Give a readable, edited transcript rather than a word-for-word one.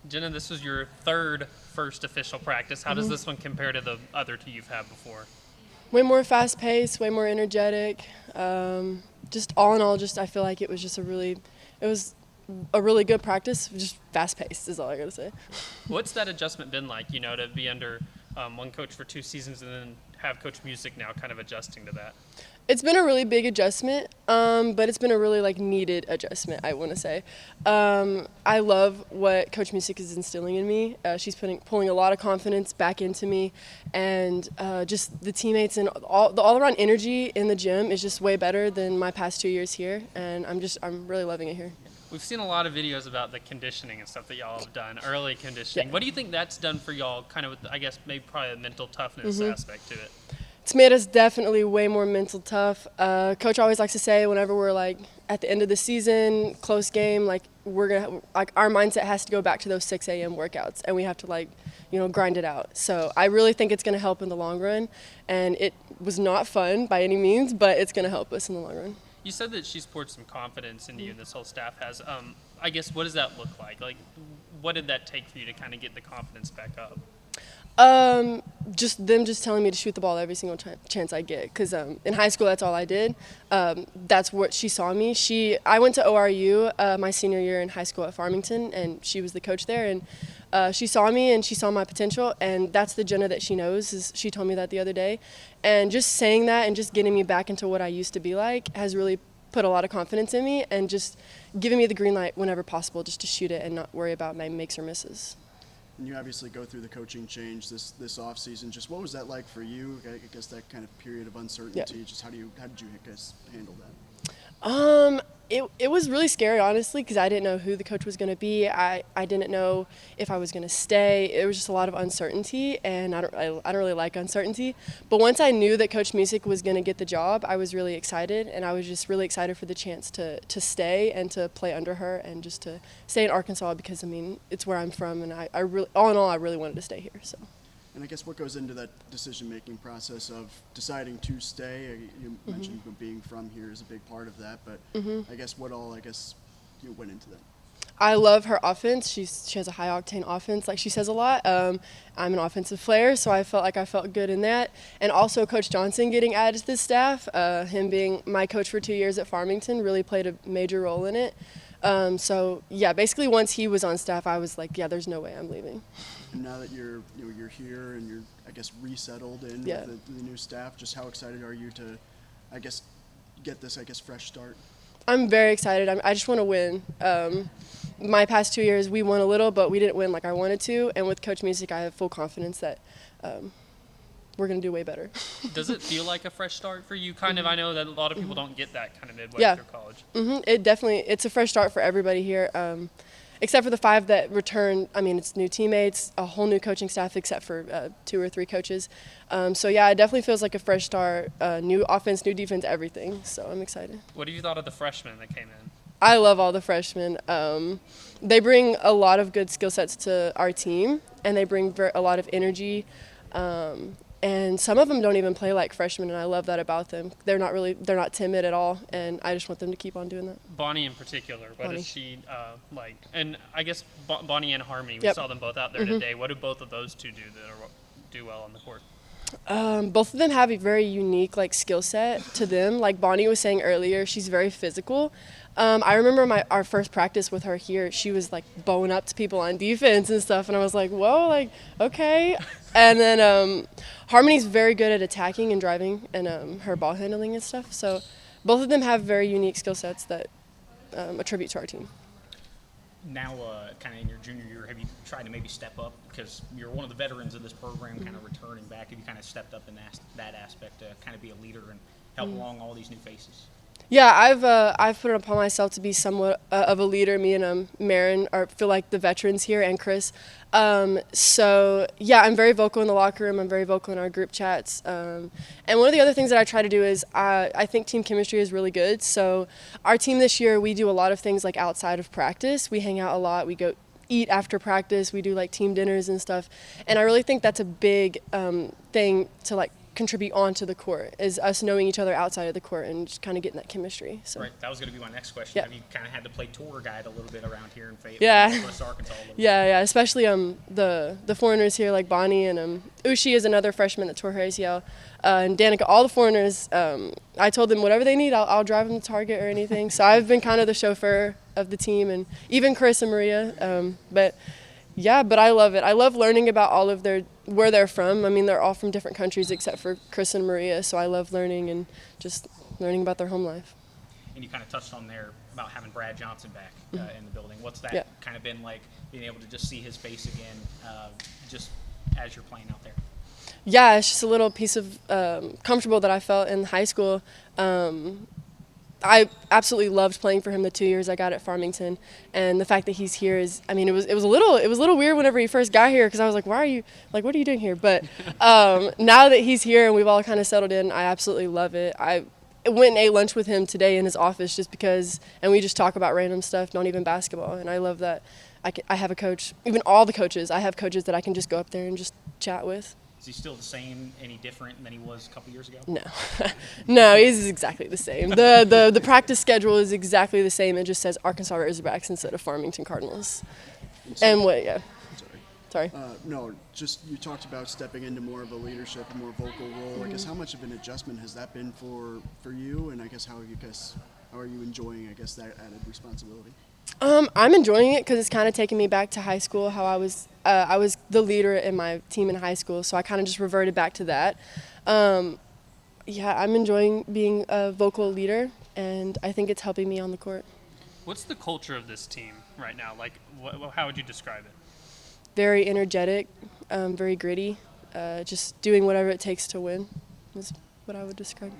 Jenna, this was your first official practice. How does this one compare to the other two you've had before? Way more fast paced, way more energetic. Just all in all, just I feel like it was a really good practice. Just fast paced is all I gotta say. What's that adjustment been like, to be under one coach for 2 seasons and then have Coach Music now kind of adjusting to that? It's been a really big adjustment, but it's been a really needed adjustment, I want to say. I love what Coach Music is instilling in me. She's pulling a lot of confidence back into me, and just the teammates and the all-around energy in the gym is just way better than my past 2 years here, and I'm really loving it here. We've seen a lot of videos about the conditioning and stuff that y'all have done, early conditioning. Yeah. What do you think that's done for y'all, kind of with, I guess, maybe probably a mental toughness aspect to it? It's made us definitely way more mental tough. Coach always likes to say whenever we're at the end of the season, close game, we're gonna our mindset has to go back to those 6 a.m. workouts, and we have to grind it out. So I really think it's gonna help in the long run, and it was not fun by any means, but it's gonna help us in the long run. You said that she's poured some confidence into you, and this whole staff has. I guess, what does that look like? What did that take for you to kind of get the confidence back up? Just them telling me to shoot the ball every single chance I get. Because in high school, that's all I did. That's what she saw me. I went to ORU my senior year in high school at Farmington, and she was the coach there. And she saw me, and she saw my potential, and that's the Jenna that she knows. She told me that the other day. And just saying that and just getting me back into what I used to be like has really put a lot of confidence in me, and just giving me the green light whenever possible just to shoot it and not worry about my makes or misses. And you obviously go through the coaching change this off season. Just what was that like for you? I guess that kind of period of uncertainty. Yeah. Just how did you guys handle that? It was really scary, honestly, because I didn't know who the coach was going to be. I didn't know if I was going to stay. It was just a lot of uncertainty, and I don't really like uncertainty. But once I knew that Coach Music was going to get the job, I was really excited, and I was just really excited for the chance to stay and to play under her and just to stay in Arkansas because, it's where I'm from, and I really, all in all, I really wanted to stay here. So. And I guess what goes into that decision-making process of deciding to stay? You mentioned being from here is a big part of that, but I guess what all you went into that? I love her offense. She has a high-octane offense, like she says a lot. I'm an offensive player, so I felt good in that. And also Coach Johnson getting added to the staff, him being my coach for 2 years at Farmington really played a major role in it. So, yeah, basically once he was on staff, I was like, yeah, there's no way I'm leaving. And now that you're here and you're, I guess, resettled in with the new staff, just how excited are you to, I guess, get this, fresh start? I'm very excited. I just want to win. My past 2 years, we won a little, but we didn't win like I wanted to. And with Coach Music, I have full confidence that we're going to do way better. Does it feel like a fresh start for you? Kind of. I know that a lot of people don't get that kind of midway through college. It's a fresh start for everybody here. Except for the 5 that returned. It's new teammates, a whole new coaching staff except for 2 or 3 coaches. So, yeah, it definitely feels like a fresh start, new offense, new defense, everything. So I'm excited. What have you thought of the freshmen that came in? I love all the freshmen. They bring a lot of good skill sets to our team, and they bring a lot of energy. And some of them don't even play like freshmen, and I love that about them. They're not timid at all, and I just want them to keep on doing that. Bonnie in particular, what is she like? And I guess Bonnie and Harmony, we Yep. saw them both out there today. What do both of those two do well on the court? Both of them have a very unique skill set to them. Like Bonnie was saying earlier, she's very physical. I remember our first practice with her here. She was bowing up to people on defense and stuff, and I was like, whoa, okay. And then Harmony's very good at attacking and driving and her ball handling and stuff. So both of them have very unique skill sets that attribute to our team. Now, kind of in your junior year, have you tried to maybe step up? Because you're one of the veterans of this program, kind of returning back. Have you kind of stepped up in that aspect to kind of be a leader and help along all these new faces? Yeah, I've put it upon myself to be somewhat of a leader. Me and Marin feel like the veterans here, and Chris. So yeah, I'm very vocal in the locker room. I'm very vocal in our group chats. And one of the other things that I try to do is I think team chemistry is really good. So our team this year, we do a lot of things outside of practice. We hang out a lot. We go eat after practice. We do team dinners and stuff. And I really think that's a big thing to contribute onto the court, is us knowing each other outside of the court and just kind of getting that chemistry. So. Right, that was going to be my next question. Yeah. Have you kind of had to play tour guide a little bit around here in Fayetteville, Yeah. Northwest Arkansas? A little bit? Yeah, especially the foreigners here like Bonnie and Ushi is another freshman that tore her ACL, and Danica. All the foreigners, I told them whatever they need, I'll drive them to Target or anything. So I've been kind of the chauffeur of the team, and even Chris and Maria. But I love it. I love learning about all of where they're from. I mean, they're all from different countries except for Chris and Maria. So I love learning and just learning about their home life. And you kind of touched on there about having Brad Johnson back in the building. What's that Yeah. kind of been like, being able to just see his face again, just as you're playing out there? Yeah, it's just a little piece of comfortable that I felt in high school. I absolutely loved playing for him the 2 years I got at Farmington, and the fact that he's here is, I mean, it was a little weird whenever he first got here because I was like, what are you doing here? But now that he's here and we've all kind of settled in, I absolutely love it. I went and ate lunch with him today in his office just because, and we just talk about random stuff, not even basketball, and I love that I have a coach, even all the coaches, I have coaches that I can just go up there and just chat with. Is he still the same, any different than he was a couple years ago? No, no, he's exactly the same. The practice schedule is exactly the same. It just says Arkansas Razorbacks instead of Farmington Cardinals. And what? Yeah. Sorry. No, just you talked about stepping into more of a leadership, a more vocal role. I guess how much of an adjustment has that been for you? And I guess how are you enjoying, I guess, that added responsibility? I'm enjoying it because it's kind of taking me back to high school. How I was the leader in my team in high school, so I kind of just reverted back to that. Yeah, I'm enjoying being a vocal leader, and I think it's helping me on the court. What's the culture of this team right now? Like, how would you describe it? Very energetic, very gritty, just doing whatever it takes to win is what I would describe.